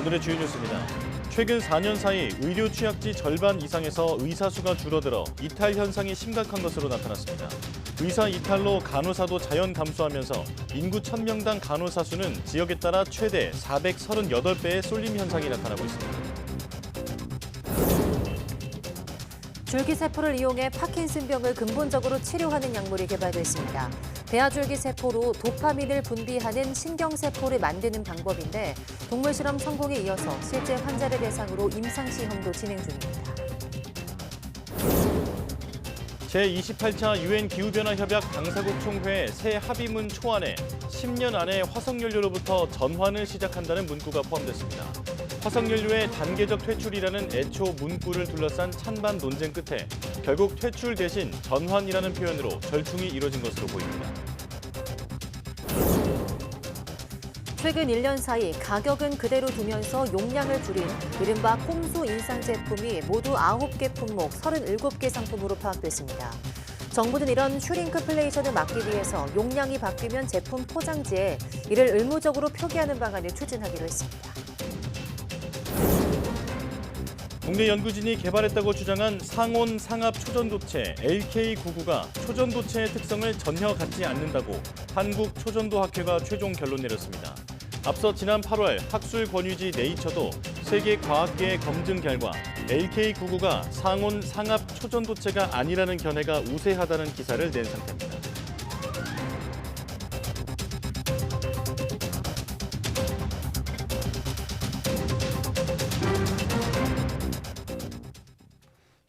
오늘의 주요 뉴스입니다. 최근 4년 사이 의료 취약지 절반 이상에서 의사 수가 줄어들어 이탈 현상이 심각한 것으로 나타났습니다. 의사 이탈로 간호사도 자연 감소하면서 인구 1000명당 간호사 수는 지역에 따라 최대 438배의 쏠림 현상이 나타나고 있습니다. 줄기세포를 이용해 파킨슨병을 근본적으로 치료하는 약물이 개발됐습니다. 배아줄기세포로 도파민을 분비하는 신경세포를 만드는 방법인데 동물 실험 성공에 이어서 실제 환자를 대상으로 임상시험도 진행 중입니다. 제28차 유엔 기후변화 협약 당사국 총회 새 합의문 초안에 10년 안에 화석연료로부터 전환을 시작한다는 문구가 포함됐습니다. 화석연료의 단계적 퇴출이라는 애초 문구를 둘러싼 찬반 논쟁 끝에 결국 퇴출 대신 전환이라는 표현으로 절충이 이뤄진 것으로 보입니다. 최근 1년 사이 가격은 그대로 두면서 용량을 줄인 이른바 꼼수 인상 제품이 모두 9개 품목 37개 상품으로 파악됐습니다. 정부는 이런 슈링크플레이션을 막기 위해서 용량이 바뀌면 제품 포장지에 이를 의무적으로 표기하는 방안을 추진하기로 했습니다. 국내 연구진이 개발했다고 주장한 상온 상압 초전도체 LK99가 초전도체의 특성을 전혀 갖지 않는다고 한국초전도학회가 최종 결론 내렸습니다. 앞서 지난 8월 학술 권위지 네이처도 세계 과학계의 검증 결과 LK99가 상온 상압 초전도체가 아니라는 견해가 우세하다는 기사를 낸 상태입니다.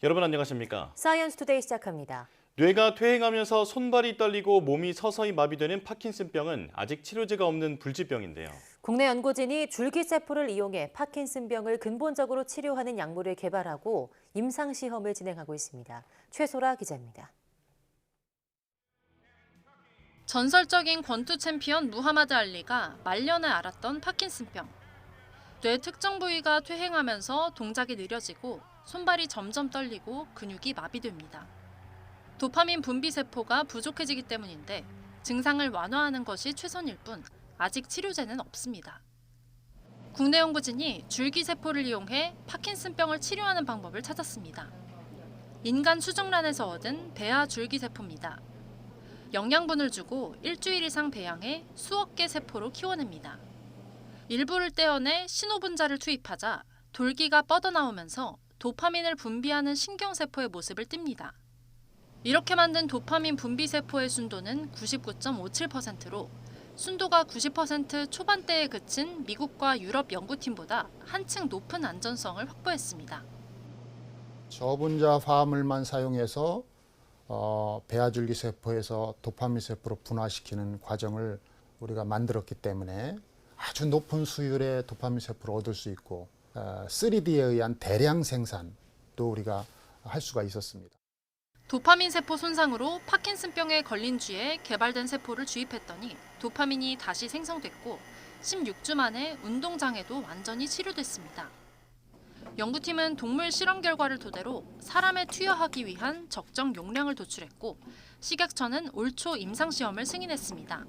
여러분 안녕하십니까? 사이언스 투데이 시작합니다. 뇌가 퇴행하면서 손발이 떨리고 몸이 서서히 마비되는 파킨슨병은 아직 치료제가 없는 불치병인데요. 국내 연구진이 줄기세포를 이용해 파킨슨병을 근본적으로 치료하는 약물을 개발하고 임상시험을 진행하고 있습니다. 최소라 기자입니다. 전설적인 권투 챔피언 무하마드 알리가 말년에 앓았던 파킨슨병. 뇌 특정 부위가 퇴행하면서 동작이 느려지고 손발이 점점 떨리고 근육이 마비됩니다. 도파민 분비 세포가 부족해지기 때문인데 증상을 완화하는 것이 최선일 뿐 아직 치료제는 없습니다. 국내 연구진이 줄기세포를 이용해 파킨슨병을 치료하는 방법을 찾았습니다. 인간 수정란에서 얻은 배아 줄기세포입니다. 영양분을 주고 일주일 이상 배양해 수억 개 세포로 키워냅니다. 일부를 떼어내 신호분자를 투입하자 돌기가 뻗어나오면서 도파민을 분비하는 신경세포의 모습을 띱니다. 이렇게 만든 도파민 분비세포의 순도는 99.57%로 순도가 90% 초반대에 그친 미국과 유럽 연구팀보다 한층 높은 안전성을 확보했습니다. 저분자 화합물만 사용해서 배아줄기세포에서 도파민세포로 분화시키는 과정을 우리가 만들었기 때문에 아주 높은 수율의 도파민세포를 얻을 수 있고 3D에 의한 대량 생산도 우리가 할 수가 있었습니다. 도파민 세포 손상으로 파킨슨병에 걸린 쥐에 개발된 세포를 주입했더니 도파민이 다시 생성됐고 16주 만에 운동장애도 완전히 치료됐습니다. 연구팀은 동물 실험 결과를 토대로 사람에 투여하기 위한 적정 용량을 도출했고 식약처는 올 초 임상시험을 승인했습니다.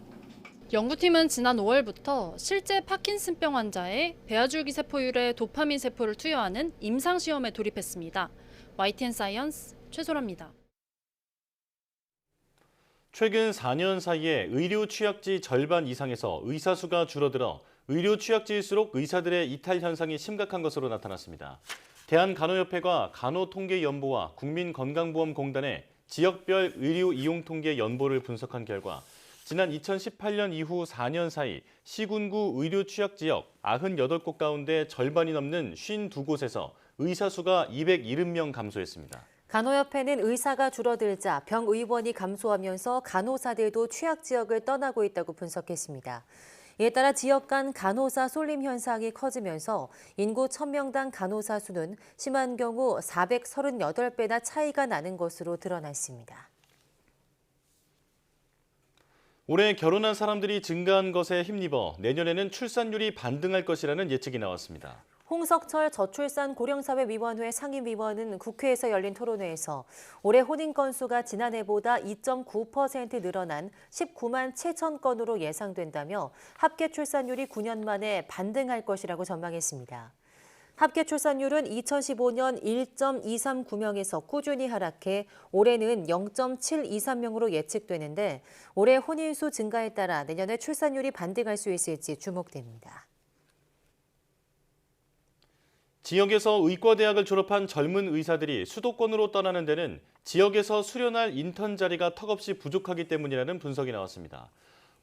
연구팀은 지난 5월부터 실제 파킨슨병 환자의 배아줄기 세포율의 도파민 세포를 투여하는 임상시험에 돌입했습니다. YTN 사이언스 최소라입니다. 최근 4년 사이에 의료 취약지 절반 이상에서 의사 수가 줄어들어 의료 취약지일수록 의사들의 이탈 현상이 심각한 것으로 나타났습니다. 대한간호협회가 간호통계연보와 국민건강보험공단의 지역별 의료 이용 통계 연보를 분석한 결과 지난 2018년 이후 4년 사이 시군구 의료 취약지역 98곳 가운데 절반이 넘는 52곳에서 의사 수가 270명 감소했습니다. 간호협회는 의사가 줄어들자 병의원이 감소하면서 간호사들도 취약 지역을 떠나고 있다고 분석했습니다. 이에 따라 지역 간 간호사 쏠림 현상이 커지면서 인구 1000명당 간호사 수는 심한 경우 438배나 차이가 나는 것으로 드러났습니다. 올해 결혼한 사람들이 증가한 것에 힘입어 내년에는 출산율이 반등할 것이라는 예측이 나왔습니다. 홍석철 저출산 고령사회위원회 상임위원은 국회에서 열린 토론회에서 올해 혼인 건수가 지난해보다 2.9% 늘어난 19만 7천 건으로 예상된다며 합계 출산율이 9년 만에 반등할 것이라고 전망했습니다. 합계 출산율은 2015년 1.239명에서 꾸준히 하락해 올해는 0.723명으로 예측되는데 올해 혼인수 증가에 따라 내년에 출산율이 반등할 수 있을지 주목됩니다. 지역에서 의과대학을 졸업한 젊은 의사들이 수도권으로 떠나는 데는 지역에서 수련할 인턴 자리가 턱없이 부족하기 때문이라는 분석이 나왔습니다.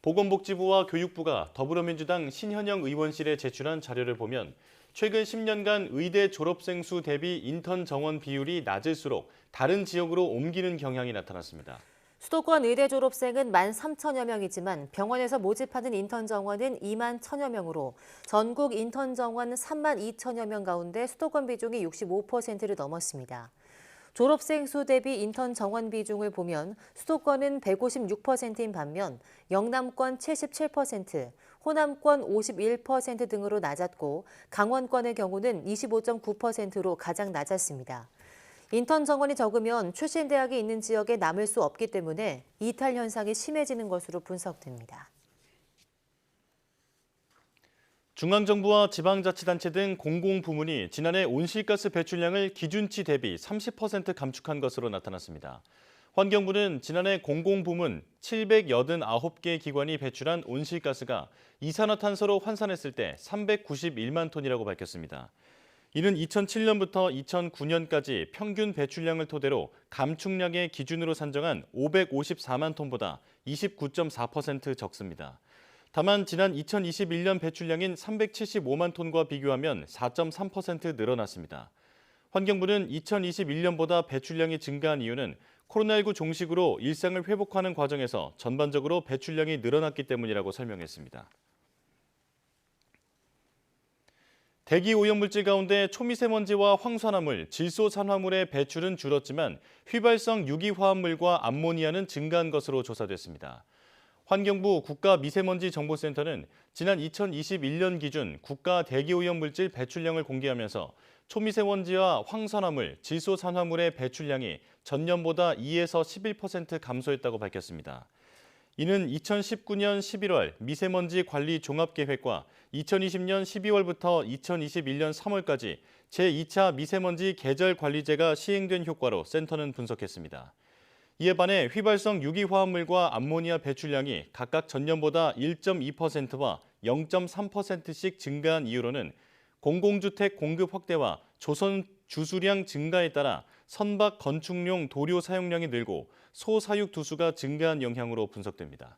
보건복지부와 교육부가 더불어민주당 신현영 의원실에 제출한 자료를 보면 최근 10년간 의대 졸업생 수 대비 인턴 정원 비율이 낮을수록 다른 지역으로 옮기는 경향이 나타났습니다. 수도권 의대 졸업생은 13,000여 명이지만 병원에서 모집하는 인턴 정원은 2만 1,000여 명으로 전국 인턴 정원 3만 2천여 명 가운데 수도권 비중이 65%를 넘었습니다. 졸업생 수 대비 인턴 정원 비중을 보면 수도권은 156%인 반면 영남권 77%, 호남권 51% 등으로 낮았고 강원권의 경우는 25.9%로 가장 낮았습니다. 인턴 정원이 적으면 출신 대학이 있는 지역에 남을 수 없기 때문에 이탈 현상이 심해지는 것으로 분석됩니다. 중앙정부와 지방자치단체 등 공공부문이 지난해 온실가스 배출량을 기준치 대비 30% 감축한 것으로 나타났습니다. 환경부는 지난해 공공부문 789개 기관이 배출한 온실가스가 이산화탄소로 환산했을 때 391만 톤이라고 밝혔습니다. 이는 2007년부터 2009년까지 평균 배출량을 토대로 감축량의 기준으로 산정한 554만 톤보다 29.4% 적습니다. 다만 지난 2021년 배출량인 375만 톤과 비교하면 4.3% 늘어났습니다. 환경부는 2021년보다 배출량이 증가한 이유는 코로나19 종식으로 일상을 회복하는 과정에서 전반적으로 배출량이 늘어났기 때문이라고 설명했습니다. 대기 오염물질 가운데 초미세먼지와 황산화물, 질소산화물의 배출은 줄었지만 휘발성 유기화합물과 암모니아는 증가한 것으로 조사됐습니다. 환경부 국가미세먼지정보센터는 지난 2021년 기준 국가 대기오염물질 배출량을 공개하면서 초미세먼지와 황산화물, 질소산화물의 배출량이 전년보다 2에서 11% 감소했다고 밝혔습니다. 이는 2019년 11월 미세먼지 관리 종합계획과 2020년 12월부터 2021년 3월까지 제2차 미세먼지 계절관리제가 시행된 효과로 센터는 분석했습니다. 이에 반해 휘발성 유기화합물과 암모니아 배출량이 각각 전년보다 1.2%와 0.3%씩 증가한 이유로는 공공주택 공급 확대와 조선 주수량 증가에 따라 선박 건축용 도료 사용량이 늘고 소사육 두수가 증가한 영향으로 분석됩니다.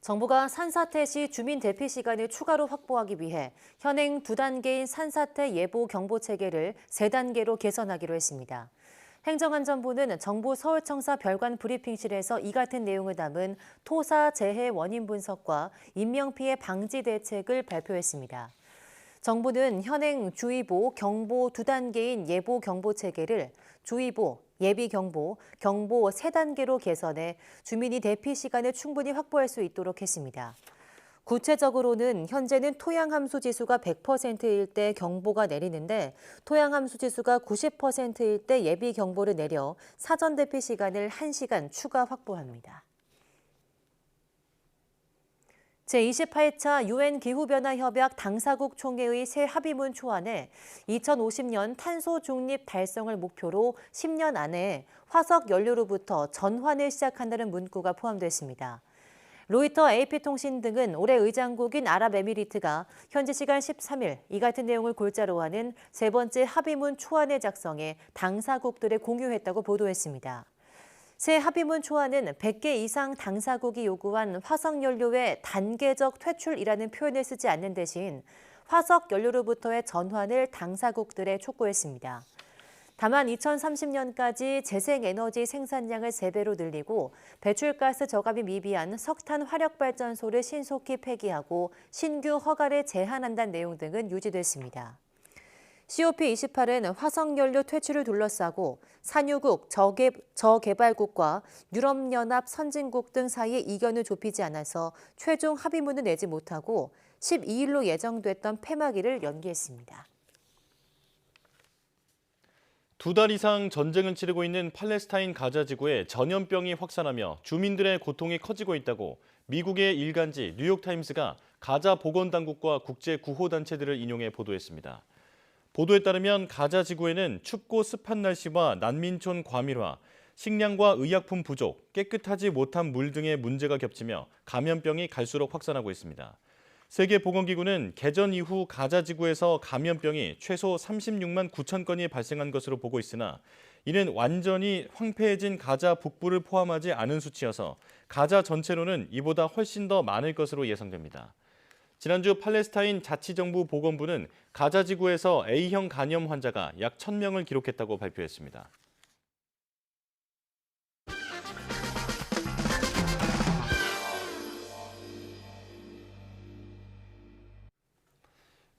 정부가 산사태 시 주민 대피 시간을 추가로 확보하기 위해 현행 2단계인 산사태 예보 경보 체계를 3단계로 개선하기로 했습니다. 행정안전부는 정부 서울청사 별관 브리핑실에서 이 같은 내용을 담은 토사 재해 원인 분석과 인명피해 방지 대책을 발표했습니다. 정부는 현행 주의보, 경보 2단계인 예보 경보 체계를 주의보, 예비경보, 경보 3단계로 개선해 주민이 대피 시간을 충분히 확보할 수 있도록 했습니다. 구체적으로는 현재는 토양함수 지수가 100%일 때 경보가 내리는데 토양함수 지수가 90%일 때 예비경보를 내려 사전 대피 시간을 1시간 추가 확보합니다. 제28차 UN 기후변화협약 당사국 총회의 새 합의문 초안에 2050년 탄소 중립 달성을 목표로 10년 안에 화석 연료로부터 전환을 시작한다는 문구가 포함됐습니다. 로이터, AP통신 등은 올해 의장국인 아랍에미리트가 현지 시간 13일 이 같은 내용을 골자로 하는 세 번째 합의문 초안을 작성해 당사국들에 공유했다고 보도했습니다. 새 합의문 초안은 100개 이상 당사국이 요구한 화석연료의 단계적 퇴출이라는 표현을 쓰지 않는 대신 화석연료로부터의 전환을 당사국들에 촉구했습니다. 다만 2030년까지 재생에너지 생산량을 3배로 늘리고 배출가스 저감이 미비한 석탄 화력발전소를 신속히 폐기하고 신규 허가를 제한한다는 내용 등은 유지됐습니다. COP28은 화석연료 퇴출을 둘러싸고 산유국, 저개발국과 유럽연합 선진국 등 사이의 이견을 좁히지 않아서 최종 합의문을 내지 못하고 12일로 예정됐던 폐막일을 연기했습니다. 2달 이상 전쟁을 치르고 있는 팔레스타인 가자 지구에 전염병이 확산하며 주민들의 고통이 커지고 있다고 미국의 일간지 뉴욕타임스가 가자 보건당국과 국제구호단체들을 인용해 보도했습니다. 보도에 따르면 가자 지구에는 춥고 습한 날씨와 난민촌 과밀화, 식량과 의약품 부족, 깨끗하지 못한 물 등의 문제가 겹치며 감염병이 갈수록 확산하고 있습니다. 세계보건기구는 개전 이후 가자 지구에서 감염병이 최소 36만 9천 건이 발생한 것으로 보고 있으나 이는 완전히 황폐해진 가자 북부를 포함하지 않은 수치여서 가자 전체로는 이보다 훨씬 더 많을 것으로 예상됩니다. 지난주 팔레스타인 자치정부 보건부는 가자 지구에서 A형 간염 환자가 약 1,000명을 기록했다고 발표했습니다.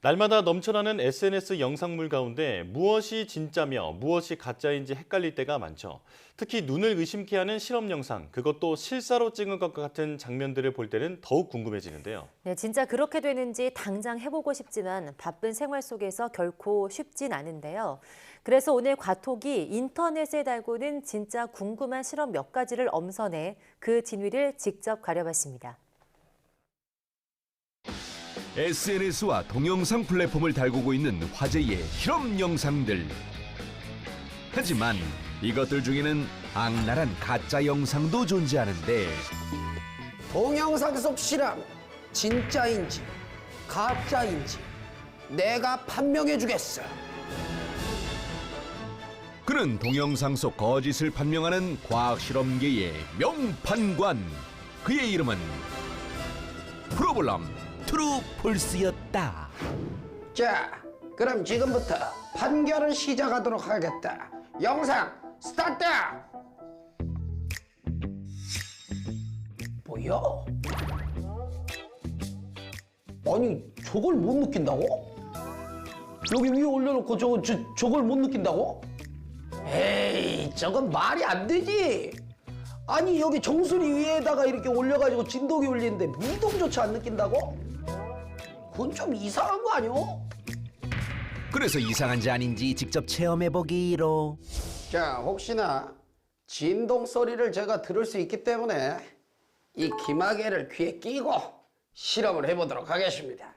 날마다 넘쳐나는 SNS 영상물 가운데 무엇이 진짜며 무엇이 가짜인지 헷갈릴 때가 많죠. 특히 눈을 의심케 하는 실험 영상, 그것도 실사로 찍은 것 같은 장면들을 볼 때는 더욱 궁금해지는데요. 네, 진짜 그렇게 되는지 당장 해보고 싶지만 바쁜 생활 속에서 결코 쉽진 않은데요. 그래서 오늘 과톡이 인터넷에 달고는 진짜 궁금한 실험 몇 가지를 엄선해 그 진위를 직접 가려봤습니다. SNS와 동영상 플랫폼을 달구고 있는 화제의 실험 영상들. 하지만 이것들 중에는 악랄한 가짜 영상도 존재하는데 동영상 속 실험 진짜인지 가짜인지 내가 판명해 주겠어. 그는 동영상 속 거짓을 판명하는 과학실험계의 명판관. 그의 이름은 프로블럼 트루폴스였다. 자, 그럼 지금부터 판결을 시작하도록 하겠다. 영상 스타트! 뭐야? 아니, 저걸 못 느낀다고? 여기 위에 올려놓고 저걸 못 느낀다고? 에이, 저건 말이 안 되지. 아니, 여기 정수리 위에다가 이렇게 올려가지고 진동이 울리는데 미동조차 안 느낀다고? 그건 좀 이상한 거 아니오? 그래서 이상한지 아닌지 직접 체험해보기로. 자, 혹시나 진동 소리를 제가 들을 수 있기 때문에 이 기마개를 귀에 끼고 실험을 해보도록 하겠습니다.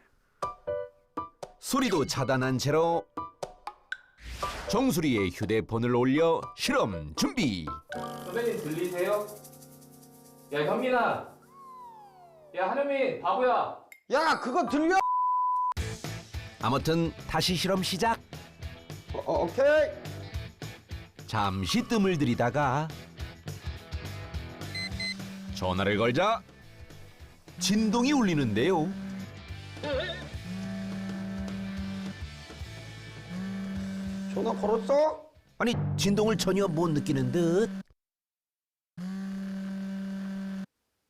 소리도 차단한 채로 정수리에 휴대폰을 올려 실험 준비. 선배님 들리세요? 야 현민아, 야 한현민 바보야. 야, 그거 들려? 아무튼 다시 실험 시작. 오케이. 잠시 뜸을 들이다가 전화를 걸자 진동이 울리는데요. 전화 걸었어? 아니 진동을 전혀 못 느끼는 듯.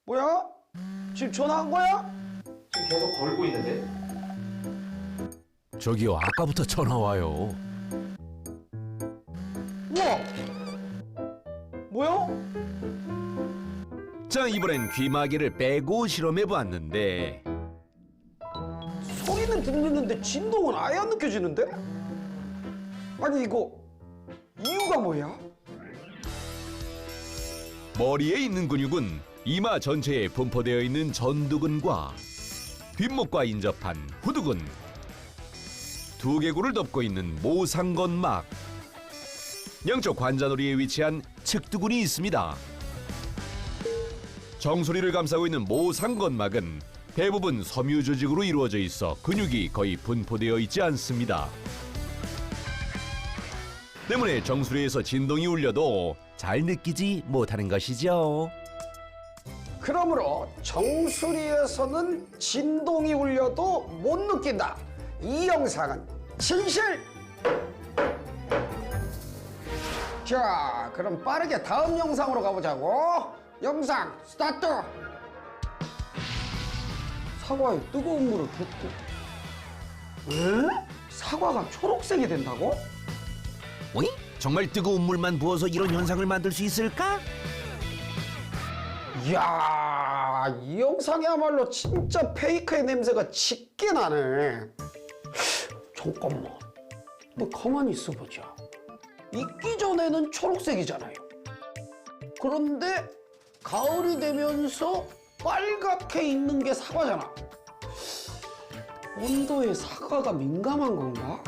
뭐야? 지금 전화한 거야? 지금 계속 걸고 있는데. 저기요, 아까부터 전화 와요. 우와! 뭐야? 자, 이번엔 귀마개를 빼고 실험해봤는데 소리는 들리는데 진동은 아예 안 느껴지는데? 아니, 이거 이유가 뭐야? 머리에 있는 근육은 이마 전체에 분포되어 있는 전두근과 뒷목과 인접한 후두근, 두개골을 덮고 있는 모상건막, 양쪽 관자놀이에 위치한 측두근이 있습니다. 정수리를 감싸고 있는 모상건막은 대부분 섬유 조직으로 이루어져 있어 근육이 거의 분포되어 있지 않습니다. 때문에 정수리에서 진동이 울려도 잘 느끼지 못하는 것이죠. 그러므로 정수리에서는 진동이 울려도 못 느낀다. 이 영상은 진실! 자, 그럼 빠르게 다음 영상으로 가보자고. 영상 스타트! 사과에 뜨거운 물을 붓고. 에? 사과가 초록색이 된다고? 어이? 정말 뜨거운 물만 부어서 이런 현상을 만들 수 있을까? 이야, 이 영상이야말로 진짜 페이크의 냄새가 짙게 나네. 잠깐만, 뭐 가만히 있어보자. 익기 전에는 초록색이잖아요. 그런데 가을이 되면서 빨갛게 익는 게 사과잖아. 온도에 사과가 민감한 건가?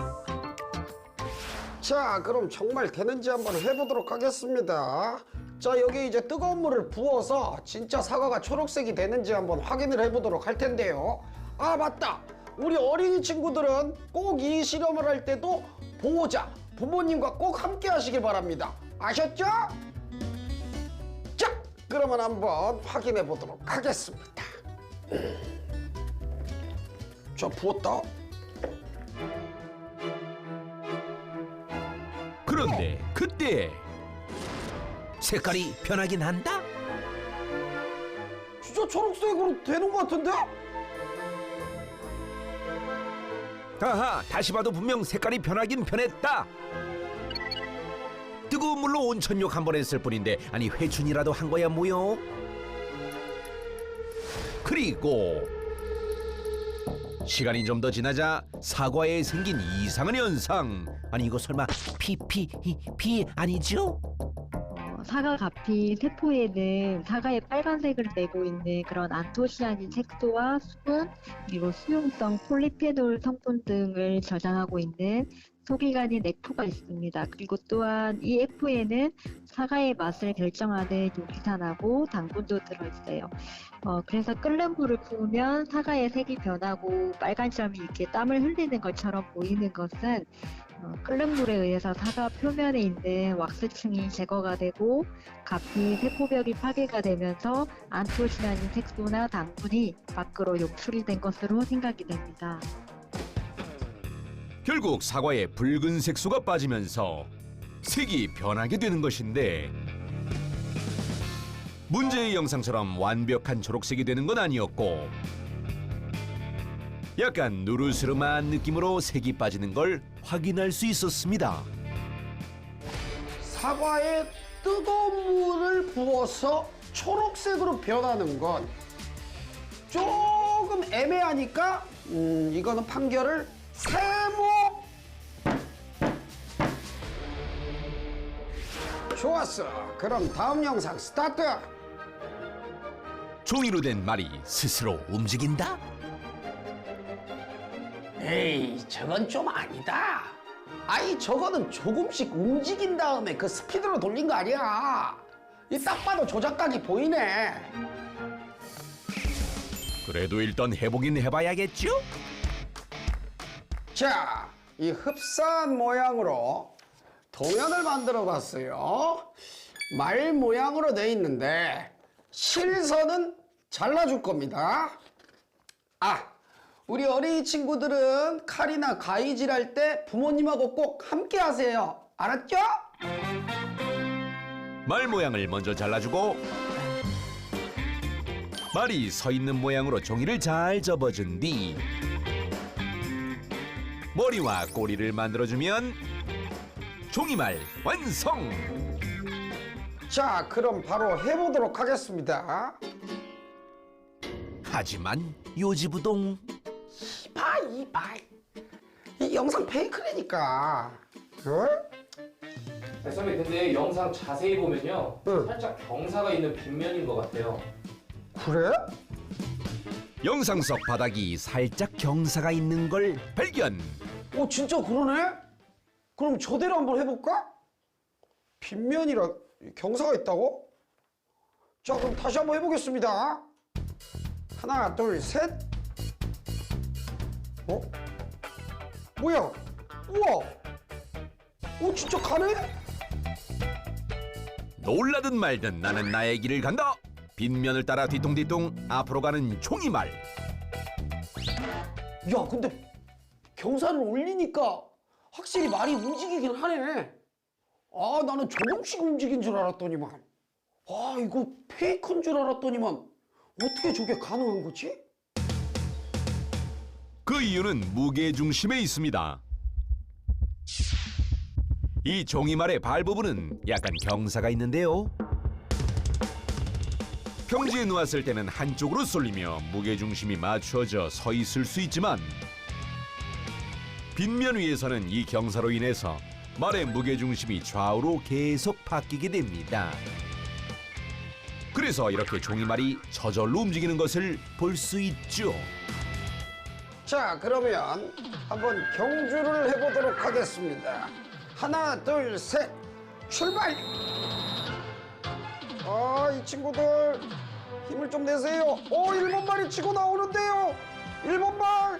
자, 그럼 정말 되는지 한번 해보도록 하겠습니다. 자, 여기 이제 뜨거운 물을 부어서 진짜 사과가 초록색이 되는지 한번 확인을 해보도록 할 텐데요. 아, 맞다. 우리 어린이 친구들은 꼭 이 실험을 할 때도 보호자, 부모님과 꼭 함께 하시길 바랍니다. 아셨죠? 자, 그러면 한번 확인해 보도록 하겠습니다. 자, 부었다. 그런데 그때 색깔이 변하긴 한다. 진짜 초록색으로 되는 것 같은데? 아하, 다시 봐도 분명 색깔이 변하긴 변했다. 뜨거운 물로 온천욕 한 번 했을 뿐인데 아니 회춘이라도 한 거야 뭐요? 그리고 시간이 좀 더 지나자 사과에 생긴 이상한 현상. 아니 이거 설마 피 아니죠? 사과 가피 세포에는 사과의 빨간색을 내고 있는 그런 안토시아닌 색소와 수분, 그리고 수용성 폴리페놀 성분 등을 저장하고 있는 소기관인 F가 있습니다. 그리고 또한 이 F에는 사과의 맛을 결정하는 유기산하고 당분도 들어있어요. 그래서 끓는 물을 부으면 사과의 색이 변하고 빨간 점이 이렇게 땀을 흘리는 것처럼 보이는 것은 끓는 물에 의해서 사과 표면에 있는 왁스층이 제거가 되고 가피 세포벽이 파괴가 되면서 안토시아닌 색소나 당분이 밖으로 용출이 된 것으로 생각이 됩니다. 결국 사과에 붉은 색소가 빠지면서 색이 변하게 되는 것인데 문제의 영상처럼 완벽한 초록색이 되는 건 아니었고 약간 누르스름한 느낌으로 색이 빠지는 걸 확인할 수 있었습니다. 사과에 뜨거운 물을 부어서 초록색으로 변하는 건 조금 애매하니까 이거는 판결을 세모. 좋았어. 그럼 다음 영상 스타트. 종이로 된 말이 스스로 움직인다? 에이, 저건 좀 아니다. 아이, 저거는 조금씩 움직인 다음에 그 스피드로 돌린 거 아니야. 이 딱 봐도 조작각이 보이네. 그래도 일단 해보긴 해봐야겠죠? 자, 이 흡사한 모양으로 도면을 만들어 봤어요. 말 모양으로 돼 있는데 실선은 잘라줄 겁니다. 아, 우리 어린이 친구들은 칼이나 가위질 할 때 부모님하고 꼭 함께 하세요. 알았죠? 말 모양을 먼저 잘라주고 말이 서 있는 모양으로 종이를 잘 접어준 뒤 머리와 꼬리를 만들어주면 종이말 완성! 자, 그럼 바로 해보도록 하겠습니다. 하지만 요지부동 이봐. 이 영상 페이크라니까. 어? 선배 근데 영상 자세히 보면요. 응. 살짝 경사가 있는 빗면인 것 같아요. 그래? 영상 속 바닥이 살짝 경사가 있는 걸 발견! 진짜 그러네? 그럼 저대로 한번 해볼까? 빗면이라 경사가 있다고? 자, 그럼 다시 한번 해보겠습니다. 하나, 둘, 셋. 뭐야? 우와! 진짜 가네? 놀라든 말든 나는 나의 길을 간다! 빗면을 따라 뒤뚱뒤뚱 앞으로 가는 종이말. 야, 근데 경사를 올리니까 확실히 말이 움직이긴 하네. 아, 나는 조금씩 움직인 줄 알았더니만. 아, 이거 페이크인 줄 알았더니만. 어떻게 저게 가능한 거지? 그 이유는 무게 중심에 있습니다. 이 종이말의 발 부분은 약간 경사가 있는데요. 평지에 놓았을 때는 한쪽으로 쏠리며 무게중심이 맞춰져 서 있을 수 있지만 빗면 위에서는 이 경사로 인해서 말의 무게중심이 좌우로 계속 바뀌게 됩니다. 그래서 이렇게 종이말이 저절로 움직이는 것을 볼 수 있죠. 자, 그러면 한번 경주를 해보도록 하겠습니다. 하나, 둘, 셋, 출발! 이 친구들 힘을 좀 내세요. 1번발이 치고 나오는데요. 1번발,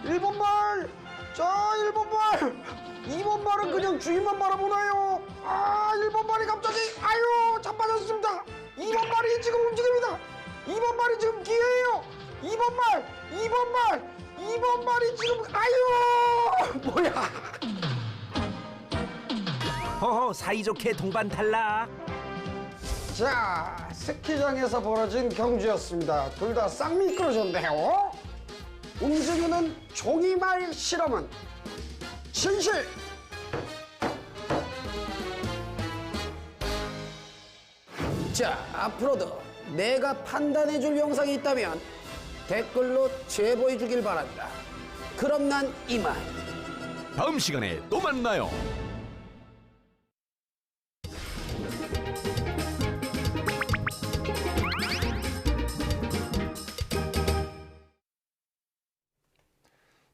1번발, 자, 1번발. 2번발은 그냥 주인만 바라보나요? 1번발이 갑자기 자빠졌습니다. 2번발이 지금 움직입니다. 2번발이 지금 기회예요. 2번발이 지금 뭐야? 허허, 사이좋게 동반 탈락. 자, 스키장에서 벌어진 경주였습니다. 둘 다 싹 미끄러졌네요. 움직이는 종이말 실험은 진실! 자, 앞으로도 내가 판단해줄 영상이 있다면 댓글로 제보해 주길 바란다. 그럼 난 이만. 다음 시간에 또 만나요.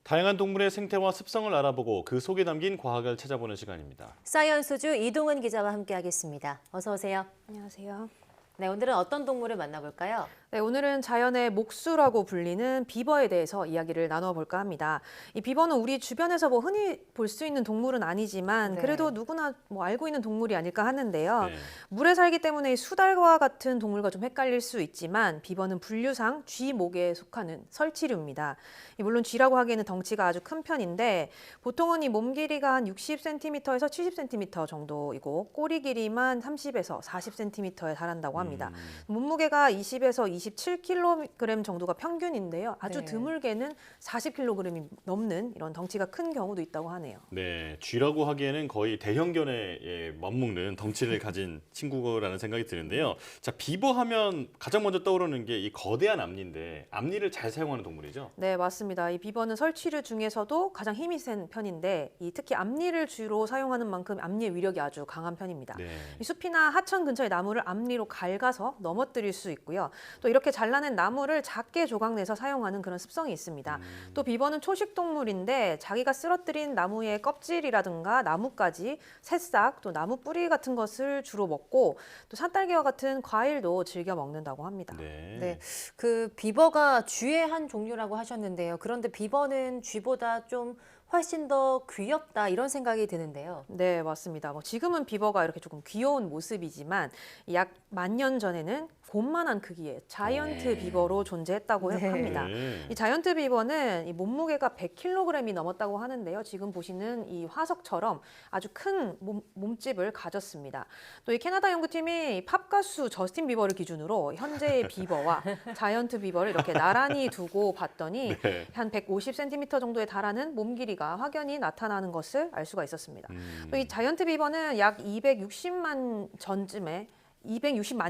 다양한 동물의 생태와 습성을 알아보고 그 속에 담긴 과학을 찾아보는 시간입니다. 사이언스주 이동은 기자와 함께하겠습니다. 어서 오세요. 안녕하세요. 네, 오늘은 어떤 동물을 만나볼까요? 네, 오늘은 자연의 목수라고 불리는 비버에 대해서 이야기를 나눠볼까 합니다. 이 비버는 우리 주변에서 흔히 볼 수 있는 동물은 아니지만 네. 그래도 누구나 알고 있는 동물이 아닐까 하는데요. 네. 물에 살기 때문에 수달과 같은 동물과 좀 헷갈릴 수 있지만 비버는 분류상 쥐목에 속하는 설치류입니다. 물론 쥐라고 하기에는 덩치가 아주 큰 편인데 보통은 이 몸 길이가 한 60cm에서 70cm 정도이고 꼬리 길이만 30에서 40cm에 달한다고 합니다. 몸무게가 20에서 27kg 정도가 평균인데요. 아주 네. 드물게는 40kg이 넘는 이런 덩치가 큰 경우도 있다고 하네요. 네, 쥐라고 하기에는 거의 대형견에 맞먹는 덩치를 가진 친구라는 생각이 드는데요. 자, 비버 하면 가장 먼저 떠오르는 게 이 거대한 앞니인데 앞니를 잘 사용하는 동물이죠? 네, 맞습니다. 이 비버는 설치류 중에서도 가장 힘이 센 편인데 특히 앞니를 주로 사용하는 만큼 앞니의 위력이 아주 강한 편입니다. 네. 이 숲이나 하천 근처의 나무를 앞니로 갉아서 넘어뜨릴 수 있고요. 또 이렇게 잘라낸 나무를 작게 조각내서 사용하는 그런 습성이 있습니다. 또 비버는 초식 동물인데 자기가 쓰러뜨린 나무의 껍질이라든가 나뭇가지, 새싹, 또 나무 뿌리 같은 것을 주로 먹고 또 산딸기와 같은 과일도 즐겨 먹는다고 합니다. 네, 그 비버가 쥐의 한 종류라고 하셨는데요. 그런데 비버는 쥐보다 좀 훨씬 더 귀엽다 이런 생각이 드는데요. 네, 맞습니다. 지금은 비버가 이렇게 조금 귀여운 모습이지만 약 10,000년 전에는 곰만한 크기의 자이언트 비버로 존재했다고 합니다. 이 자이언트 비버는 이 몸무게가 100kg이 넘었다고 하는데요. 지금 보시는 이 화석처럼 아주 큰 몸집을 가졌습니다. 또 이 캐나다 연구팀이 팝 가수 저스틴 비버를 기준으로 현재의 비버와 자이언트 비버를 이렇게 나란히 두고 봤더니 한 150cm 정도에 달하는 몸 길이가 확연히 나타나는 것을 알 수가 있었습니다. 또 이 자이언트 비버는 약 260만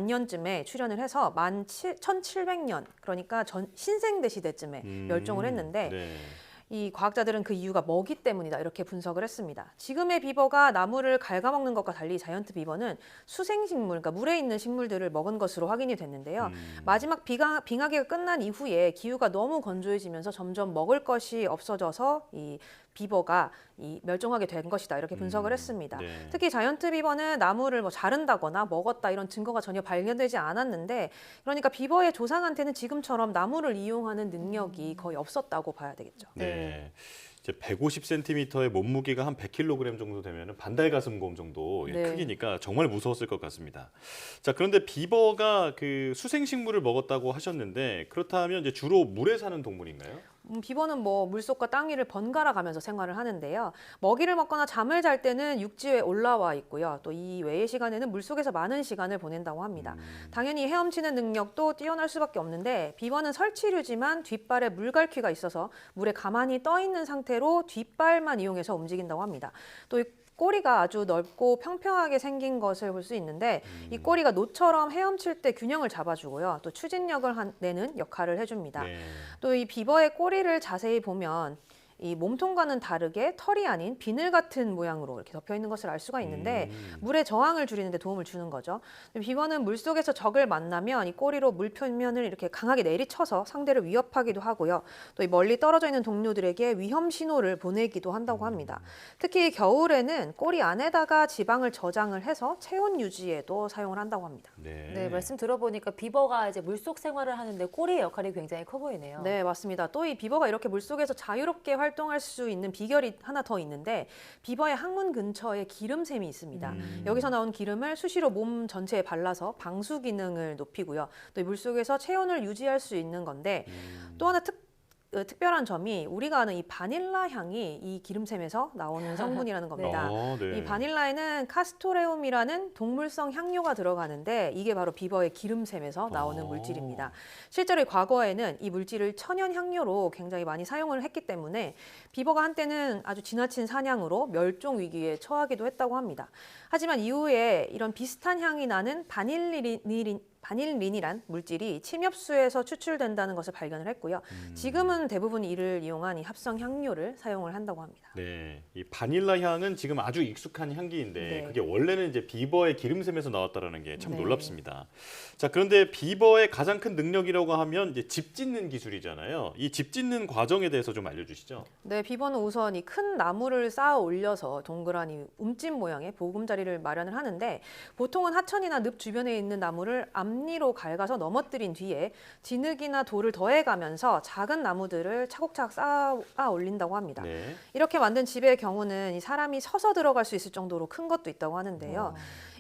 년쯤에 출현을 해서 1700년, 그러니까 신생대 시대쯤에 멸종을 했는데 이 과학자들은 그 이유가 먹이 때문이다 이렇게 분석을 했습니다. 지금의 비버가 나무를 갉아먹는 것과 달리 자이언트 비버는 수생식물, 그러니까 물에 있는 식물들을 먹은 것으로 확인이 됐는데요. 마지막 빙하기가 끝난 이후에 기후가 너무 건조해지면서 점점 먹을 것이 없어져서 이 비버가 멸종하게 된 것이다 이렇게 분석을 했습니다. 특히 자이언트 비버는 나무를 자른다거나 먹었다 이런 증거가 전혀 발견되지 않았는데 그러니까 비버의 조상한테는 지금처럼 나무를 이용하는 능력이 거의 없었다고 봐야 되겠죠. 네. 이제 150cm의 몸무게가 한 100kg 정도 되면 반달가슴곰 정도의 크기니까 정말 무서웠을 것 같습니다. 자, 그런데 비버가 그 수생식물을 먹었다고 하셨는데 그렇다면 이제 주로 물에 사는 동물인가요? 비버는 물속과 땅 위를 번갈아 가면서 생활을 하는데요. 먹이를 먹거나 잠을 잘 때는 육지에 올라와 있고요. 또 이 외의 시간에는 물속에서 많은 시간을 보낸다고 합니다. 당연히 헤엄치는 능력도 뛰어날 수밖에 없는데 비버는 설치류지만 뒷발에 물갈퀴가 있어서 물에 가만히 떠 있는 상태로 상태로 뒷발만 이용해서 움직인다고 합니다. 또 이 꼬리가 아주 넓고 평평하게 생긴 것을 볼 수 있는데 이 꼬리가 노처럼 헤엄칠 때 균형을 잡아주고요. 또 추진력을 내는 역할을 해줍니다. 네. 또 이 비버의 꼬리를 자세히 보면 이 몸통과는 다르게 털이 아닌 비늘 같은 모양으로 이렇게 덮여 있는 것을 알 수가 있는데 물의 저항을 줄이는 데 도움을 주는 거죠. 비버는 물속에서 적을 만나면 이 꼬리로 물 표면을 이렇게 강하게 내리쳐서 상대를 위협하기도 하고요. 또 이 멀리 떨어져 있는 동료들에게 위험 신호를 보내기도 한다고 합니다. 특히 겨울에는 꼬리 안에다가 지방을 저장을 해서 체온 유지에도 사용을 한다고 합니다. 네, 말씀 들어보니까 비버가 이제 물속 생활을 하는데 꼬리의 역할이 굉장히 커 보이네요. 네, 맞습니다. 또 이 비버가 이렇게 물속에서 자유롭게 활동할 수 있는 비결이 하나 더 있는데 비버의 항문 근처에 기름샘이 있습니다. 여기서 나온 기름을 수시로 몸 전체에 발라서 방수 기능을 높이고요. 또 물속에서 체온을 유지할 수 있는 건데 또 하나 특별한 점이 우리가 아는 이 바닐라 향이 이 기름샘에서 나오는 성분이라는 겁니다. 네. 이 바닐라에는 카스토레움이라는 동물성 향료가 들어가는데 이게 바로 비버의 기름샘에서 나오는 물질입니다. 실제로 과거에는 이 물질을 천연 향료로 굉장히 많이 사용을 했기 때문에 비버가 한때는 아주 지나친 사냥으로 멸종 위기에 처하기도 했다고 합니다. 하지만 이후에 이런 비슷한 향이 나는 바닐린이란 물질이 침엽수에서 추출된다는 것을 발견을 했고요. 지금은 대부분 이를 이용한 이 합성 향료를 사용을 한다고 합니다. 네, 이 바닐라 향은 지금 아주 익숙한 향기인데 네. 그게 원래는 이제 비버의 기름샘에서 나왔다라는 게 참 네. 놀랍습니다. 자, 그런데 비버의 가장 큰 능력이라고 하면 이제 집 짓는 기술이잖아요. 이 집 짓는 과정에 대해서 좀 알려주시죠. 네, 비버는 우선 이 큰 나무를 쌓아 올려서 동그란 이 움집 모양의 보금자리를 마련을 하는데 보통은 하천이나 늪 주변에 있는 나무를 앞니로 갉아서 넘어뜨린 뒤에 진흙이나 돌을 더해가면서 작은 나무들을 차곡차곡 쌓아 올린다고 합니다. 네. 이렇게 만든 집의 경우는 이 사람이 서서 들어갈 수 있을 정도로 큰 것도 있다고 하는데요.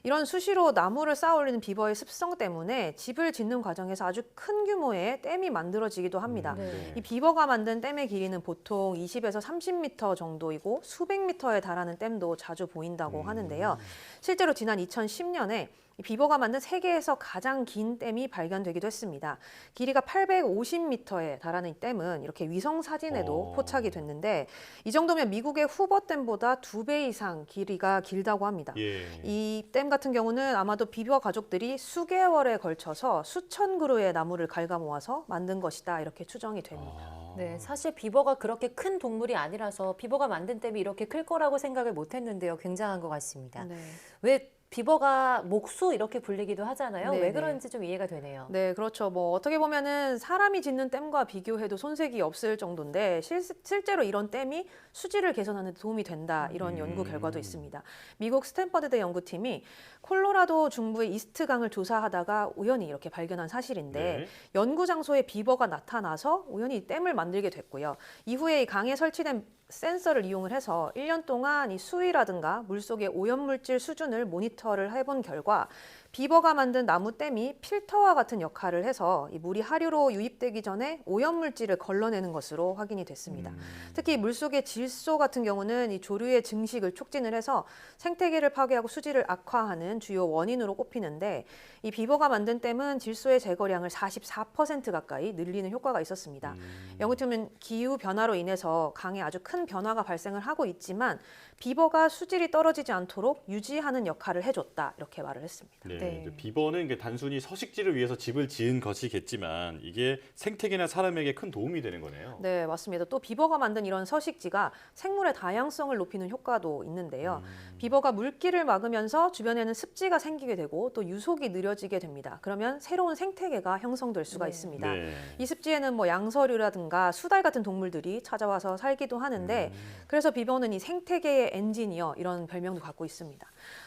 이런 수시로 나무를 쌓아 올리는 비버의 습성 때문에 집을 짓는 과정에서 아주 큰 규모의 댐이 만들어지기도 합니다. 이 비버가 만든 댐의 길이는 보통 20에서 30m 정도이고 수백 미터에 달하는 댐도 자주 보인다고 하는데요. 실제로 지난 2010년에 이 비버가 만든 세계에서 가장 긴 댐이 발견되기도 했습니다. 길이가 850m에 달하는 이 댐은 이렇게 위성 사진에도 포착이 됐는데 이 정도면 미국의 후버댐보다 2배 이상 길이가 길다고 합니다. 예. 이 댐 같은 경우는 아마도 비버 가족들이 수개월에 걸쳐서 수천 그루의 나무를 갉아 모아서 만든 것이다 이렇게 추정이 됩니다. 네, 사실 비버가 그렇게 큰 동물이 아니라서 비버가 만든 댐이 이렇게 클 거라고 생각을 못 했는데요. 굉장한 것 같습니다. 네. 왜 비버가 목수 이렇게 불리기도 하잖아요. 네, 왜 네. 그런지 좀 이해가 되네요. 네, 그렇죠. 뭐 어떻게 보면은 사람이 짓는 댐과 비교해도 손색이 없을 정도인데 실제로 이런 댐이 수질을 개선하는 데 도움이 된다 이런 연구 결과도 있습니다. 미국 스탠퍼드대 연구팀이 콜로라도 중부의 이스트강을 조사하다가 우연히 이렇게 발견한 사실인데 네. 연구 장소에 비버가 나타나서 우연히 댐을 만들게 됐고요. 이후에 이 강에 설치된 센서를 이용을 해서 1년 동안 이 수위라든가 물속의 오염물질 수준을 모니터를 해본 결과 비버가 만든 나무 댐이 필터와 같은 역할을 해서 이 물이 하류로 유입되기 전에 오염물질을 걸러내는 것으로 확인이 됐습니다. 특히 물속의 질소 같은 경우는 이 조류의 증식을 촉진을 해서 생태계를 파괴하고 수질을 악화하는 주요 원인으로 꼽히는데 이 비버가 만든 댐은 질소의 제거량을 44% 가까이 늘리는 효과가 있었습니다. 연구팀은 기후 변화로 인해서 강에 아주 큰 변화가 발생을 하고 있지만 비버가 수질이 떨어지지 않도록 유지하는 역할을 해줬다 이렇게 말을 했습니다. 네. 네. 이제 비버는 이게 단순히 서식지를 위해서 집을 지은 것이겠지만 이게 생태계나 사람에게 큰 도움이 되는 거네요. 네, 맞습니다. 또 비버가 만든 이런 서식지가 생물의 다양성을 높이는 효과도 있는데요. 비버가 물길을 막으면서 주변에는 습지가 생기게 되고 또 유속이 느려지게 됩니다. 그러면 새로운 생태계가 형성될 수가 있습니다. 네. 이 습지에는 뭐 양서류라든가 수달 같은 동물들이 찾아와서 살기도 하는데 그래서 비버는 이 생태계의 엔지니어 이런 별명도 갖고 있습니다.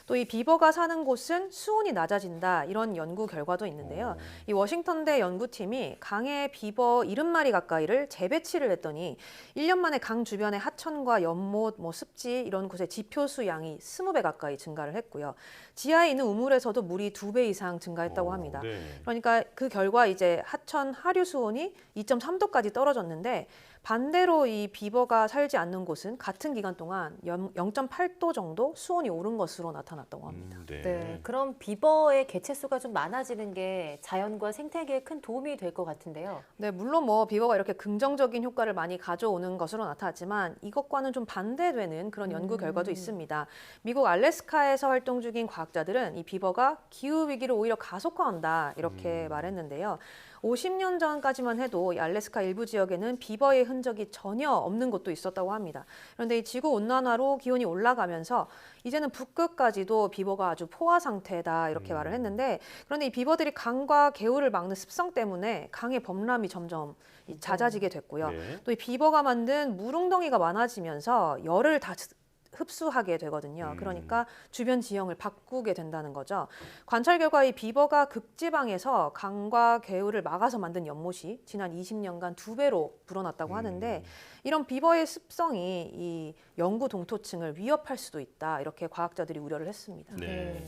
또 이 비버가 사는 곳은 수온이 낮아진다 이런 연구 결과도 있는데요. 이 워싱턴대 연구팀이 강에 비버 70마리 가까이를 재배치를 했더니 1년 만에 강 주변의 하천과 연못, 뭐 습지 이런 곳의 지표수 양이 20배 가까이 증가를 했고요. 지하에 있는 우물에서도 물이 2배 이상 증가했다고 합니다. 네. 그러니까 그 결과 이제 하천 하류 수온이 2.3도까지 떨어졌는데 반대로 이 비버가 살지 않는 곳은 같은 기간 동안 0.8도 정도 수온이 오른 것으로 나타났다고 합니다. 네, 그럼 비버의 개체수가 좀 많아지는 게 자연과 생태계에 큰 도움이 될 것 같은데요. 네, 물론 뭐 비버가 이렇게 긍정적인 효과를 많이 가져오는 것으로 나타났지만 이것과는 좀 반대되는 그런 연구 결과도 있습니다. 미국 알래스카에서 활동 중인 과학자들은 이 비버가 기후 위기를 오히려 가속화한다 이렇게 말했는데요. 50년 전까지만 해도 이 알래스카 일부 지역에는 비버의 흔적이 전혀 없는 곳도 있었다고 합니다. 그런데 이 지구 온난화로 기온이 올라가면서 이제는 북극까지도 비버가 아주 포화 상태다 이렇게 말을 했는데, 그런데 이 비버들이 강과 개울을 막는 습성 때문에 강의 범람이 점점 잦아지게 됐고요. 또 이 비버가 만든 물웅덩이가 많아지면서 열을 다 흡수하게 되거든요. 그러니까 주변 지형을 바꾸게 된다는 거죠. 관찰 결과 이 비버가 극지방에서 강과 개울을 막아서 만든 연못이 지난 20년간 2배로 불어났다고 하는데, 이런 비버의 습성이 이 영구 동토층을 위협할 수도 있다 이렇게 과학자들이 우려를 했습니다. 네.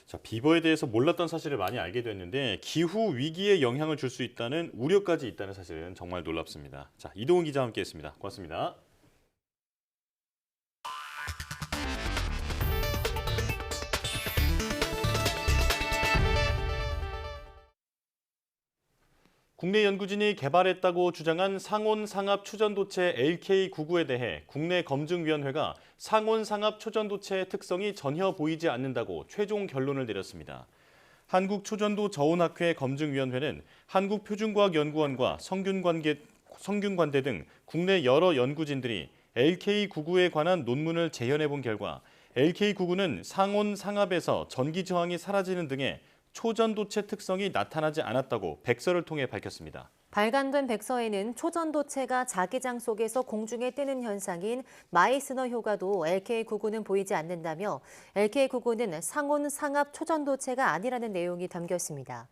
자, 비버에 대해서 몰랐던 사실을 많이 알게 됐는데 기후 위기에 영향을 줄 수 있다는 우려까지 있다는 사실은 정말 놀랍습니다. 자, 이동훈 기자와 함께했습니다. 고맙습니다. 국내 연구진이 개발했다고 주장한 상온상압 초전도체 LK99에 대해 국내 검증위원회가 상온상압 초전도체의 특성이 전혀 보이지 않는다고 최종 결론을 내렸습니다. 한국초전도 저온학회 검증위원회는 한국표준과학연구원과 성균관대 등 국내 여러 연구진들이 LK99에 관한 논문을 재현해본 결과 LK99는 상온상압에서 전기 저항이 사라지는 등의 초전도체 특성이 나타나지 않았다고 백서를 통해 밝혔습니다. 발간된 백서에는 초전도체가 자기장 속에서 공중에 뜨는 현상인 마이스너 효과도 LK99는 보이지 않는다며 LK99는 상온상압 초전도체가 아니라는 내용이 담겨 있습니다.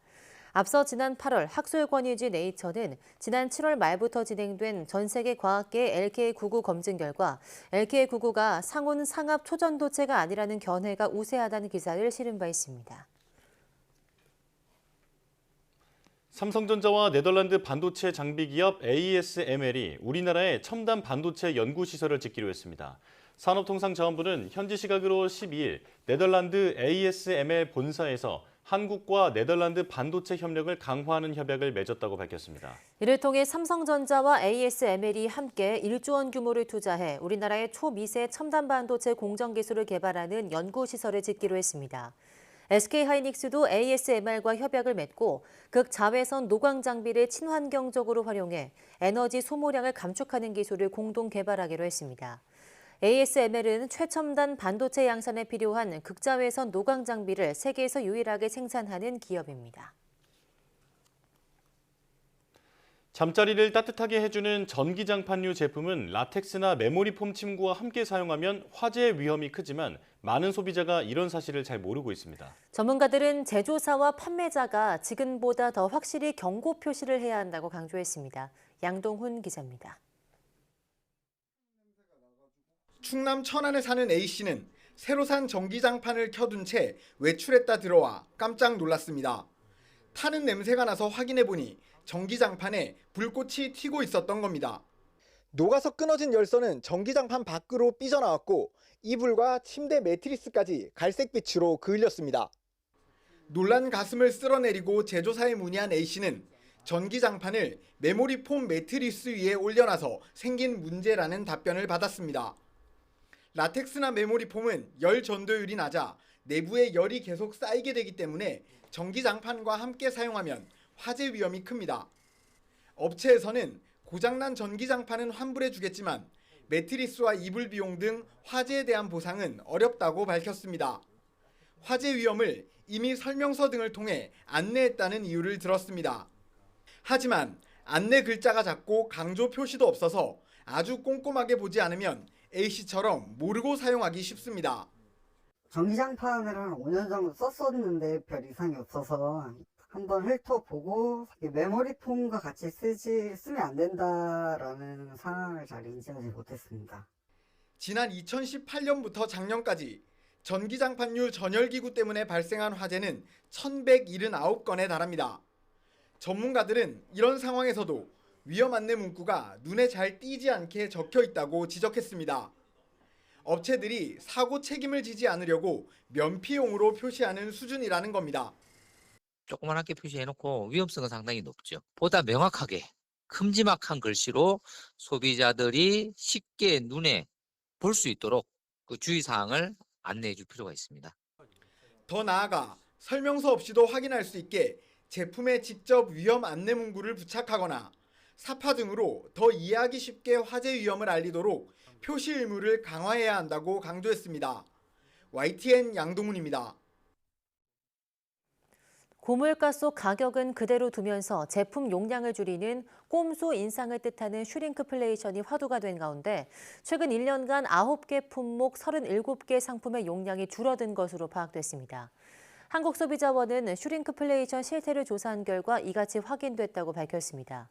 앞서 지난 8월 학술권위지 네이처는 지난 7월 말부터 진행된 전 세계 과학계 LK99 검증 결과 LK99가 상온상압 초전도체가 아니라는 견해가 우세하다는 기사를 실은 바 있습니다. 삼성전자와 네덜란드 반도체 장비 기업 ASML이 우리나라에 첨단 반도체 연구시설을 짓기로 했습니다. 산업통상자원부는 현지 시각으로 12일 네덜란드 ASML 본사에서 한국과 네덜란드 반도체 협력을 강화하는 협약을 맺었다고 밝혔습니다. 이를 통해 삼성전자와 ASML이 함께 1조 원 규모를 투자해 우리나라의 초미세 첨단 반도체 공정 기술을 개발하는 연구시설을 짓기로 했습니다. SK하이닉스도 ASML과 협약을 맺고 극자외선 노광 장비를 친환경적으로 활용해 에너지 소모량을 감축하는 기술을 공동 개발하기로 했습니다. ASML은 최첨단 반도체 양산에 필요한 극자외선 노광 장비를 세계에서 유일하게 생산하는 기업입니다. 잠자리를 따뜻하게 해주는 전기장판류 제품은 라텍스나 메모리폼 침구와 함께 사용하면 화재 위험이 크지만 많은 소비자가 이런 사실을 잘 모르고 있습니다. 전문가들은 제조사와 판매자가 지금보다 더 확실히 경고 표시를 해야 한다고 강조했습니다. 양동훈 기자입니다. 충남 천안에 사는 A씨는 새로 산 전기장판을 켜둔 채 외출했다 들어와 깜짝 놀랐습니다. 타는 냄새가 나서 확인해보니 전기장판에 불꽃이 튀고 있었던 겁니다. 녹아서 끊어진 열선은 전기장판 밖으로 삐져나왔고 이불과 침대 매트리스까지 갈색빛으로 그을렸습니다. 놀란 가슴을 쓸어내리고 제조사에 문의한 A씨는 전기장판을 메모리 폼 매트리스 위에 올려놔서 생긴 문제라는 답변을 받았습니다. 라텍스나 메모리 폼은 열 전도율이 낮아 내부에 열이 계속 쌓이게 되기 때문에 전기장판과 함께 사용하면 화재 위험이 큽니다. 업체에서는 고장난 전기장판은 환불해 주겠지만 매트리스와 이불 비용 등 화재에 대한 보상은 어렵다고 밝혔습니다. 화재 위험을 이미 설명서 등을 통해 안내했다는 이유를 들었습니다. 하지만 안내 글자가 작고 강조 표시도 없어서 아주 꼼꼼하게 보지 않으면 A씨처럼 모르고 사용하기 쉽습니다. 전기장판을 한 5년 정도 썼었는데 별 이상이 없어서 한번 훑어보고 메모리 폼과 같이 쓰면 안 된다라는 상황을 잘 인지하지 못했습니다. 지난 2018년부터 작년까지 전기장판류 전열기구 때문에 발생한 화재는 1179건에 달합니다. 전문가들은 이런 상황에서도 위험 안내 문구가 눈에 잘 띄지 않게 적혀 있다고 지적했습니다. 업체들이 사고 책임을 지지 않으려고 면피용으로 표시하는 수준이라는 겁니다. 조그맣게 표시해놓고 위험성은 상당히 높죠. 보다 명확하게 큼지막한 글씨로 소비자들이 쉽게 눈에 볼 수 있도록 그 주의사항을 안내해 줄 필요가 있습니다. 더 나아가 설명서 없이도 확인할 수 있게 제품에 직접 위험 안내 문구를 부착하거나 사파 등으로 더 이해하기 쉽게 화재 위험을 알리도록 표시 의무를 강화해야 한다고 강조했습니다. YTN 양동훈입니다. 고물가 속 가격은 그대로 두면서 제품 용량을 줄이는 꼼수 인상을 뜻하는 슈링크플레이션이 화두가 된 가운데 최근 1년간 9개 품목 37개 상품의 용량이 줄어든 것으로 파악됐습니다. 한국소비자원은 슈링크플레이션 실태를 조사한 결과 이같이 확인됐다고 밝혔습니다.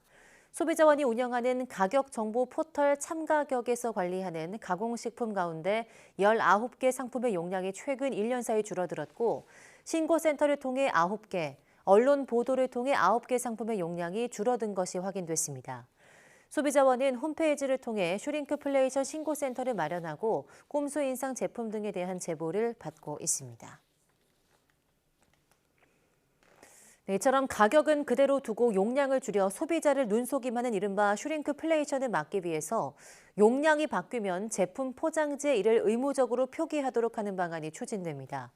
소비자원이 운영하는 가격 정보 포털 참가격에서 관리하는 가공식품 가운데 19개 상품의 용량이 최근 1년 사이 줄어들었고 신고센터를 통해 9개, 언론 보도를 통해 9개 상품의 용량이 줄어든 것이 확인됐습니다. 소비자원은 홈페이지를 통해 슈링크플레이션 신고센터를 마련하고 꼼수 인상 제품 등에 대한 제보를 받고 있습니다. 이처럼 가격은 그대로 두고 용량을 줄여 소비자를 눈속임하는 이른바 슈링크플레이션을 막기 위해서 용량이 바뀌면 제품 포장지에 이를 의무적으로 표기하도록 하는 방안이 추진됩니다.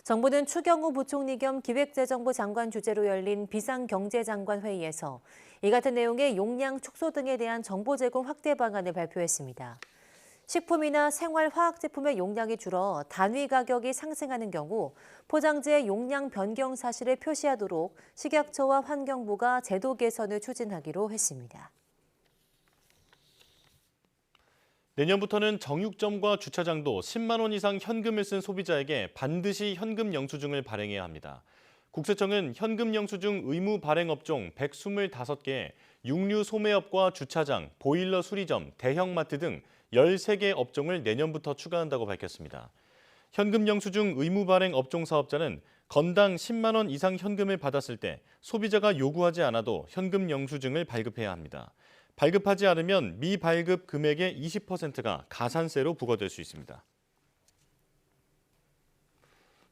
정부는 추경호 부총리 겸 기획재정부 장관 주재로 열린 비상경제장관 회의에서 이 같은 내용의 용량 축소 등에 대한 정보 제공 확대 방안을 발표했습니다. 식품이나 생활화학제품의 용량이 줄어 단위 가격이 상승하는 경우 포장지에 용량 변경 사실을 표시하도록 식약처와 환경부가 제도 개선을 추진하기로 했습니다. 내년부터는 정육점과 주차장도 10만 원 이상 현금을 쓴 소비자에게 반드시 현금 영수증을 발행해야 합니다. 국세청은 현금 영수증 의무 발행 업종 125개, 육류 소매업과 주차장, 보일러 수리점, 대형마트 등 13개 업종을 내년부터 추가한다고 밝혔습니다. 현금 영수증 의무 발행 업종 사업자는 건당 10만 원 이상 현금을 받았을 때 소비자가 요구하지 않아도 현금 영수증을 발급해야 합니다. 발급하지 않으면 미발급 금액의 20%가 가산세로 부과될 수 있습니다.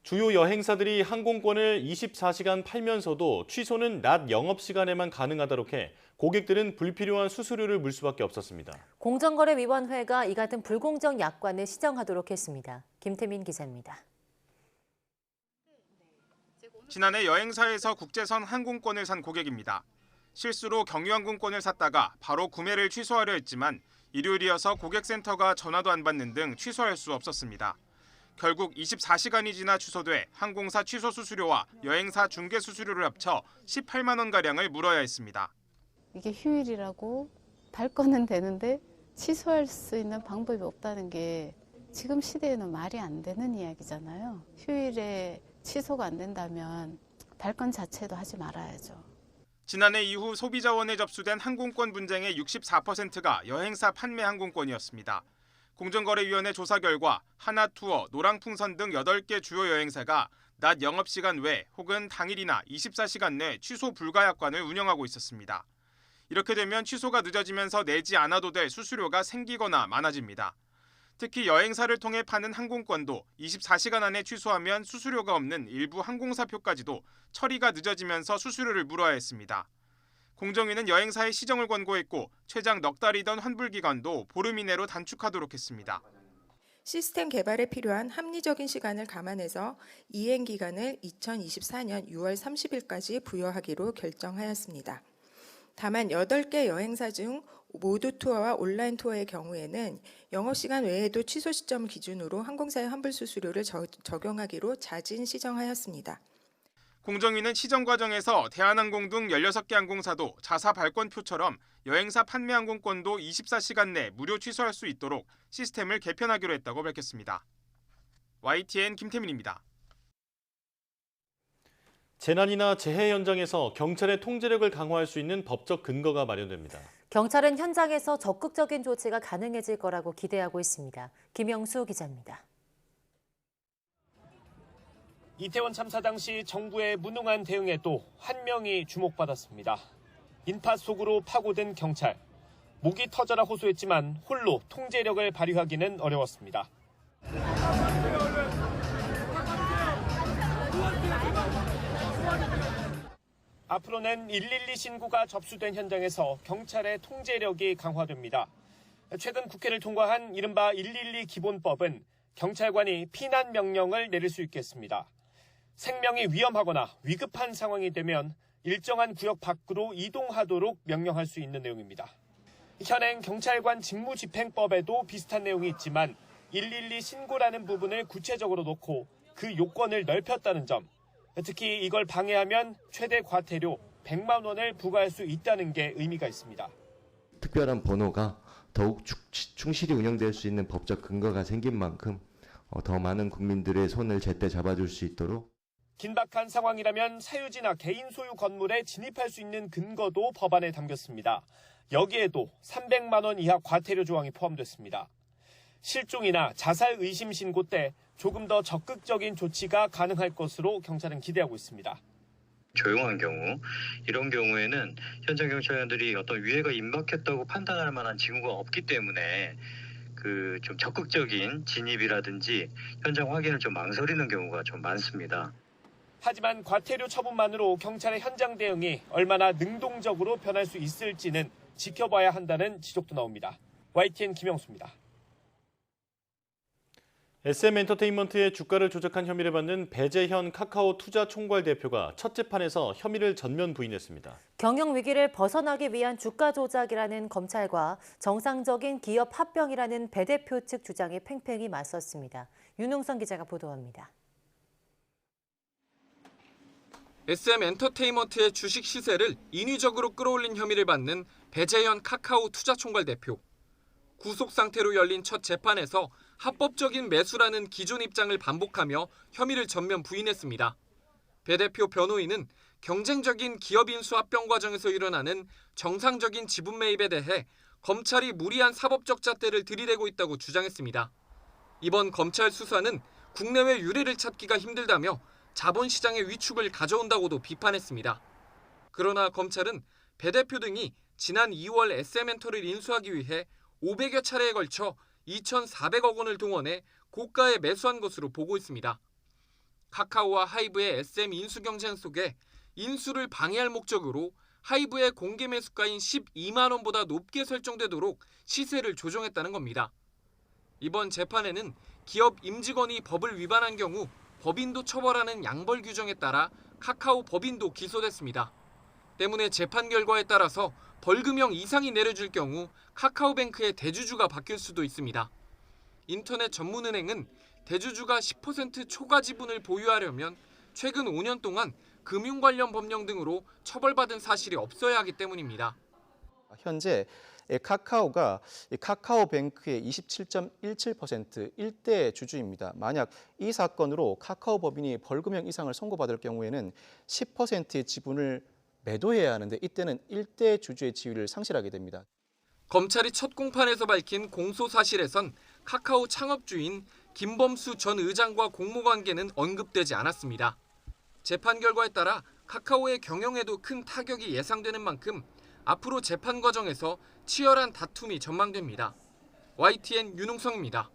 주요 여행사들이 항공권을 24시간 팔면서도 취소는 낮 영업시간에만 가능하도록 해 고객들은 불필요한 수수료를 물 수밖에 없었습니다. 공정거래위원회가 이 같은 불공정 약관을 시정하도록 했습니다. 김태민 기자입니다. 지난해 여행사에서 국제선 항공권을 산 고객입니다. 실수로 경유항공권을 샀다가 바로 구매를 취소하려 했지만 일요일이어서 고객센터가 전화도 안 받는 등 취소할 수 없었습니다. 결국 24시간이 지나 취소돼 항공사 취소 수수료와 여행사 중개 수수료를 합쳐 18만 원가량을 물어야 했습니다. 이게 휴일이라고 발권은 되는데 취소할 수 있는 방법이 없다는 게 지금 시대에는 말이 안 되는 이야기잖아요. 휴일에 취소가 안 된다면 발권 자체도 하지 말아야죠. 지난해 이후 소비자원에 접수된 항공권 분쟁의 64%가 여행사 판매 항공권이었습니다. 공정거래위원회 조사 결과 하나투어, 노랑풍선 등 8개 주요 여행사가 낮 영업시간 외 혹은 당일이나 24시간 내 취소 불가 약관을 운영하고 있었습니다. 이렇게 되면 취소가 늦어지면서 내지 않아도 될 수수료가 생기거나 많아집니다. 특히 여행사를 통해 파는 항공권도 24시간 안에 취소하면 수수료가 없는 일부 항공사표까지도 처리가 늦어지면서 수수료를 물어야 했습니다. 공정위는 여행사에 시정을 권고했고 최장 넉 달이던 환불 기간도 보름 이내로 단축하도록 했습니다. 시스템 개발에 필요한 합리적인 시간을 감안해서 이행 기간을 2024년 6월 30일까지 부여하기로 결정하였습니다. 다만 8개 여행사 중 모두 투어와 온라인 투어의 경우에는 영업시간 외에도 취소 시점을 기준으로 항공사의 환불 수수료를 적용하기로 자진 시정하였습니다. 공정위는 시정 과정에서 대한항공 등 16개 항공사도 자사 발권표처럼 여행사 판매 항공권도 24시간 내 무료 취소할 수 있도록 시스템을 개편하기로 했다고 밝혔습니다. YTN 김태민입니다. 재난이나 재해 현장에서 경찰의 통제력을 강화할 수 있는 법적 근거가 마련됩니다. 경찰은 현장에서 적극적인 조치가 가능해질 거라고 기대하고 있습니다. 김영수 기자입니다. 이태원 참사 당시 정부의 무능한 대응에 또 한 명이 주목받았습니다. 인파 속으로 파고든 경찰. 목이 터져라 호소했지만 홀로 통제력을 발휘하기는 어려웠습니다. 앞으로는 112 신고가 접수된 현장에서 경찰의 통제력이 강화됩니다. 최근 국회를 통과한 이른바 112 기본법은 경찰관이 피난 명령을 내릴 수 있겠습니다. 생명이 위험하거나 위급한 상황이 되면 일정한 구역 밖으로 이동하도록 명령할 수 있는 내용입니다. 현행 경찰관 직무집행법에도 비슷한 내용이 있지만 112 신고라는 부분을 구체적으로 놓고 그 요건을 넓혔다는 점, 특히 이걸 방해하면 최대 과태료 100만 원을 부과할 수 있다는 게 의미가 있습니다. 특별한 번호가 더욱 충실히 운영될 수 있는 법적 근거가 생긴 만큼 더 많은 국민들의 손을 제때 잡아줄 수 있도록 긴박한 상황이라면 사유지나 개인 소유 건물에 진입할 수 있는 근거도 법안에 담겼습니다. 여기에도 300만 원 이하 과태료 조항이 포함됐습니다. 실종이나 자살 의심 신고 때 조금 더 적극적인 조치가 가능할 것으로 경찰은 기대하고 있습니다. 조용한 경우, 이런 경우에는 현장 경찰관들이 어떤 위해가 임박했다고 판단할 만한 징후가 없기 때문에 좀 적극적인 진입이라든지 현장 확인을 좀 망설이는 경우가 좀 많습니다. 하지만 과태료 처분만으로 경찰의 현장 대응이 얼마나 능동적으로 변할 수 있을지는 지켜봐야 한다는 지적도 나옵니다. YTN 김영수입니다. SM엔터테인먼트의 주가를 조작한 혐의를 받는 배재현 카카오 투자 총괄 대표가 첫 재판에서 혐의를 전면 부인했습니다. 경영 위기를 벗어나기 위한 주가 조작이라는 검찰과 정상적인 기업 합병이라는 배 대표 측 주장에 팽팽히 맞섰습니다. 윤웅선 기자가 보도합니다. SM엔터테인먼트의 주식 시세를 인위적으로 끌어올린 혐의를 받는 배재현 카카오 투자 총괄 대표. 구속 상태로 열린 첫 재판에서 합법적인 매수라는 기존 입장을 반복하며 혐의를 전면 부인했습니다. 배 대표 변호인은 경쟁적인 기업 인수 합병 과정에서 일어나는 정상적인 지분 매입에 대해 검찰이 무리한 사법적 잣대를 들이대고 있다고 주장했습니다. 이번 검찰 수사는 국내외 유례를 찾기가 힘들다며 자본시장의 위축을 가져온다고도 비판했습니다. 그러나 검찰은 배 대표 등이 지난 2월 SM엔터를 인수하기 위해 500여 차례에 걸쳐 2,400억 원을 동원해 고가에 매수한 것으로 보고 있습니다. 카카오와 하이브의 SM 인수 경쟁 속에 인수를 방해할 목적으로 하이브의 공개 매수가인 12만 원보다 높게 설정되도록 시세를 조정했다는 겁니다. 이번 재판에는 기업 임직원이 법을 위반한 경우 법인도 처벌하는 양벌 규정에 따라 카카오 법인도 기소됐습니다. 때문에 재판 결과에 따라서 벌금형 이상이 내려질 경우 카카오뱅크의 대주주가 바뀔 수도 있습니다. 인터넷 전문은행은 대주주가 10% 초과 지분을 보유하려면 최근 5년 동안 금융 관련 법령 등으로 처벌받은 사실이 없어야 하기 때문입니다. 현재 카카오가 카카오뱅크의 27.17% 1대 주주입니다. 만약 이 사건으로 카카오 법인이 벌금형 이상을 선고받을 경우에는 10%의 지분을 매도해야 하는데 이때는 1대 주주의 지위를 상실하게 됩니다. 검찰이 첫 공판에서 밝힌 공소 사실에선 카카오 창업주인 김범수 전 의장과 공모관계는 언급되지 않았습니다. 재판 결과에 따라 카카오의 경영에도 큰 타격이 예상되는 만큼 앞으로 재판 과정에서 치열한 다툼이 전망됩니다. YTN 윤웅성입니다.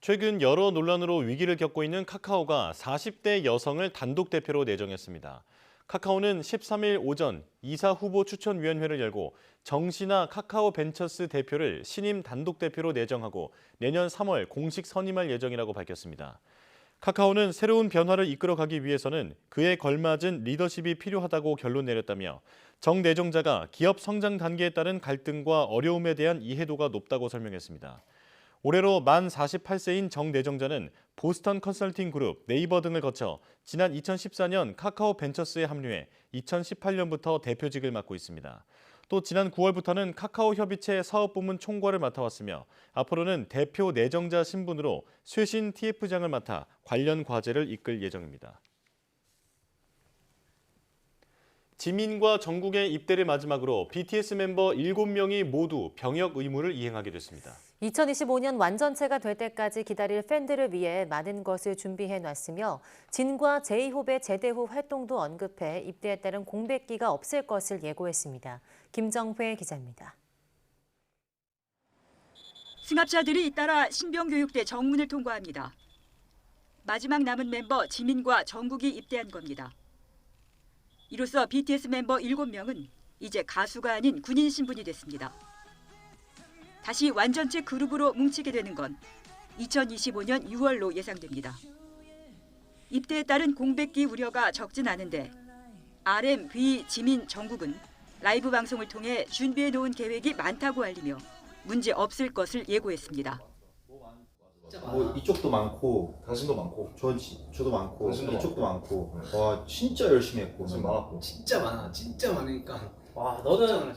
최근 여러 논란으로 위기를 겪고 있는 카카오가 40대 여성을 단독 대표로 내정했습니다. 카카오는 13일 오전 이사 후보 추천위원회를 열고 정신아 카카오 벤처스 대표를 신임 단독 대표로 내정하고 내년 3월 공식 선임할 예정이라고 밝혔습니다. 카카오는 새로운 변화를 이끌어가기 위해서는 그에 걸맞은 리더십이 필요하다고 결론 내렸다며 정 내정자가 기업 성장 단계에 따른 갈등과 어려움에 대한 이해도가 높다고 설명했습니다. 올해로 만 48세인 정 내정자는 보스턴 컨설팅 그룹, 네이버 등을 거쳐 지난 2014년 카카오 벤처스에 합류해 2018년부터 대표직을 맡고 있습니다. 또 지난 9월부터는 카카오 협의체 사업부문 총괄을 맡아왔으며 앞으로는 대표 내정자 신분으로 쇄신 TF장을 맡아 관련 과제를 이끌 예정입니다. 지민과 정국의 입대를 마지막으로 BTS 멤버 7명이 모두 병역 의무를 이행하게 됐습니다. 2025년 완전체가 될 때까지 기다릴 팬들을 위해 많은 것을 준비해놨으며 진과 제이홉의 제대 후 활동도 언급해 입대에 따른 공백기가 없을 것을 예고했습니다. 김정회 기자입니다. 승합자들이 잇따라 신병교육대 정문을 통과합니다. 마지막 남은 멤버 지민과 정국이 입대한 겁니다. 이로써 BTS 멤버 7명은 이제 가수가 아닌 군인 신분이 됐습니다. 다시 완전체 그룹으로 뭉치게 되는 건 2025년 6월로 예상됩니다. 입대에 따른 공백기 우려가 적진 않은데 RM, V, 지민, 정국은 라이브 방송을 통해 준비해 놓은 계획이 많다고 알리며 문제 없을 것을 예고했습니다. 뭐 이쪽도 많고 당신도 많고 저도 많고 이쪽도 많고 와 진짜 열심히 했고 많았고 진짜 많으니까 와 너는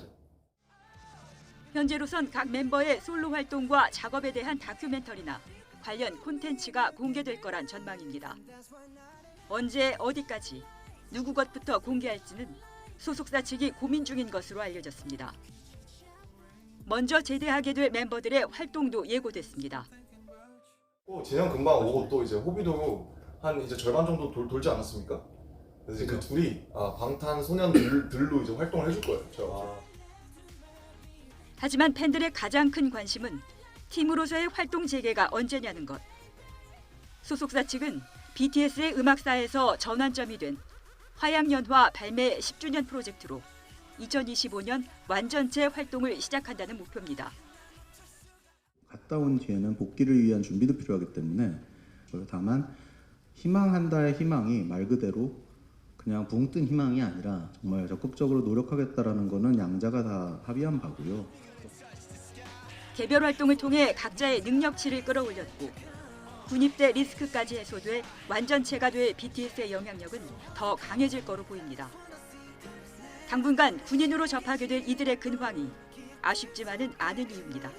현재로선 각 멤버의 솔로 활동과 작업에 대한 다큐멘터리나 관련 콘텐츠가 공개될 거란 전망입니다. 언제 어디까지 누구 것부터 공개할지는 소속사 측이 고민 중인 것으로 알려졌습니다. 먼저 제대하게 될 멤버들의 활동도 예고됐습니다. 재현 금방 오고 또 이제 호비도 한 이제 절반 정도 돌지 않았습니까? 그래서 이제 그 둘이 방탄소년들로 이제 활동을 해줄 거예요. 제가. 하지만 팬들의 가장 큰 관심은 팀으로서의 활동 재개가 언제냐는 것. 소속사 측은 BTS의 음악사에서 전환점이 된 화양연화 발매 10주년 프로젝트로 2025년 완전체 활동을 시작한다는 목표입니다. 갔다 온 뒤에는 복귀를 위한 준비도 필요하기 때문에 다만 희망한다의 희망이 말 그대로 그냥 붕 뜬 희망이 아니라 정말 적극적으로 노력하겠다라는 거는 양자가 다 합의한 바고요. 개별 활동을 통해 각자의 능력치를 끌어올렸고 군입대 리스크까지 해소돼 완전체가 될 BTS의 영향력은 더 강해질 거로 보입니다. 당분간 군인으로 접하게 될 이들의 근황이 아쉽지만은 않은 이유입니다.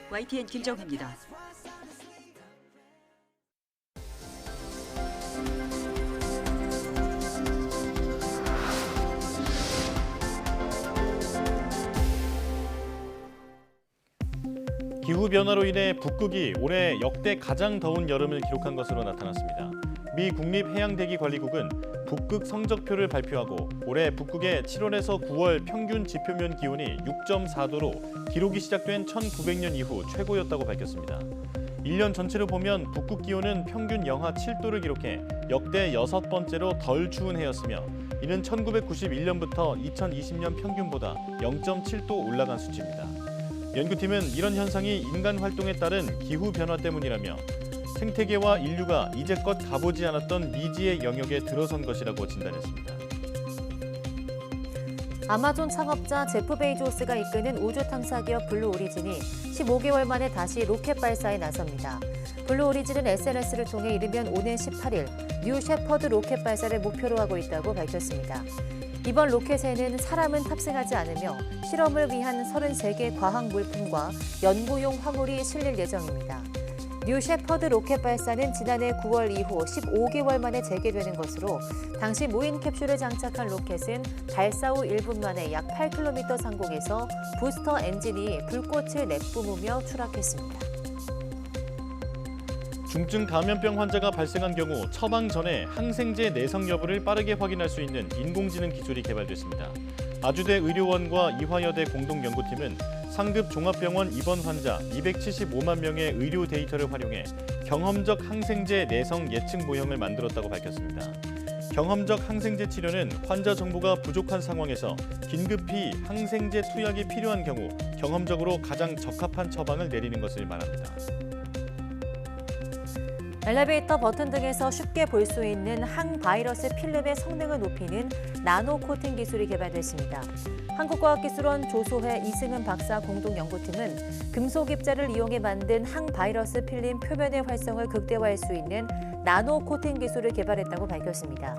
YTN 김정혜입니다. 기후변화로 인해 북극이 올해 역대 가장 더운 여름을 기록한 것으로 나타났습니다. 미 국립해양대기관리국은 북극 성적표를 발표하고 올해 북극의 7월에서 9월 평균 지표면 기온이 6.4도로 기록이 시작된 1900년 이후 최고였다고 밝혔습니다. 1년 전체로 보면 북극 기온은 평균 영하 7도를 기록해 역대 6번째로 덜 추운 해였으며 이는 1991년부터 2020년 평균보다 0.7도 올라간 수치입니다. 연구팀은 이런 현상이 인간 활동에 따른 기후변화 때문이라며 생태계와 인류가 이제껏 가보지 않았던 미지의 영역에 들어선 것이라고 진단했습니다. 아마존 창업자 제프 베이조스가 이끄는 우주 탐사 기업 블루 오리진이 15개월 만에 다시 로켓 발사에 나섭니다. 블루 오리진은 SNS를 통해 이르면 오는 18일 뉴 셰퍼드 로켓 발사를 목표로 하고 있다고 밝혔습니다. 이번 로켓에는 사람은 탑승하지 않으며 실험을 위한 33개 과학 물품과 연구용 화물이 실릴 예정입니다. 뉴 셰퍼드 로켓 발사는 지난해 9월 이후 15개월 만에 재개되는 것으로 당시 무인 캡슐을 장착한 로켓은 발사 후 1분 만에 약 8km 상공에서 부스터 엔진이 불꽃을 내뿜으며 추락했습니다. 중증 감염병 환자가 발생한 경우 처방 전에 항생제 내성 여부를 빠르게 확인할 수 있는 인공지능 기술이 개발됐습니다. 아주대 의료원과 이화여대 공동연구팀은 상급 종합병원 입원 환자 275만 명의 의료 데이터를 활용해 경험적 항생제 내성 예측 모형을 만들었다고 밝혔습니다. 경험적 항생제 치료는 환자 정보가 부족한 상황에서 긴급히 항생제 투약이 필요한 경우 경험적으로 가장 적합한 처방을 내리는 것을 말합니다. 엘리베이터 버튼 등에서 쉽게 볼 수 있는 항바이러스 필름의 성능을 높이는 나노 코팅 기술이 개발됐습니다. 한국과학기술원 조소회 이승은 박사 공동연구팀은 금속 입자를 이용해 만든 항바이러스 필름 표면의 활성을 극대화할 수 있는 나노 코팅 기술을 개발했다고 밝혔습니다.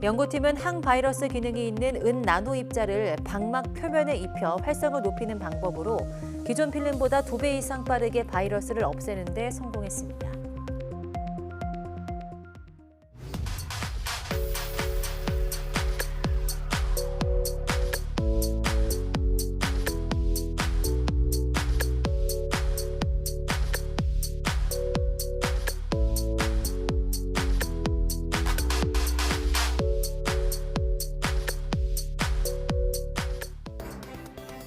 연구팀은 항바이러스 기능이 있는 은 나노 입자를 방막 표면에 입혀 활성을 높이는 방법으로 기존 필름보다 2배 이상 빠르게 바이러스를 없애는 데 성공했습니다.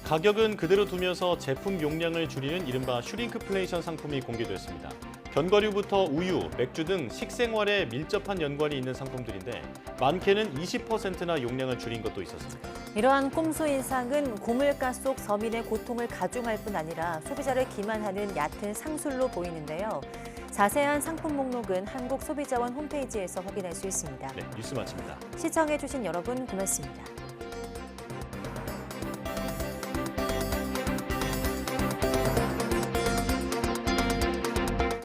가격은 그대로 두면서 제품 용량을 줄이는 이른바 슈링크플레이션 상품이 공개됐습니다. 견과류부터 우유, 맥주 등 식생활에 밀접한 연관이 있는 상품들인데 많게는 20%나 용량을 줄인 것도 있었습니다. 이러한 꼼수 인상은 고물가 속 서민의 고통을 가중할 뿐 아니라 소비자를 기만하는 얕은 상술로 보이는데요. 자세한 상품 목록은 한국소비자원 홈페이지에서 확인할 수 있습니다. 네, 뉴스 마칩니다. 시청해주신 여러분 고맙습니다.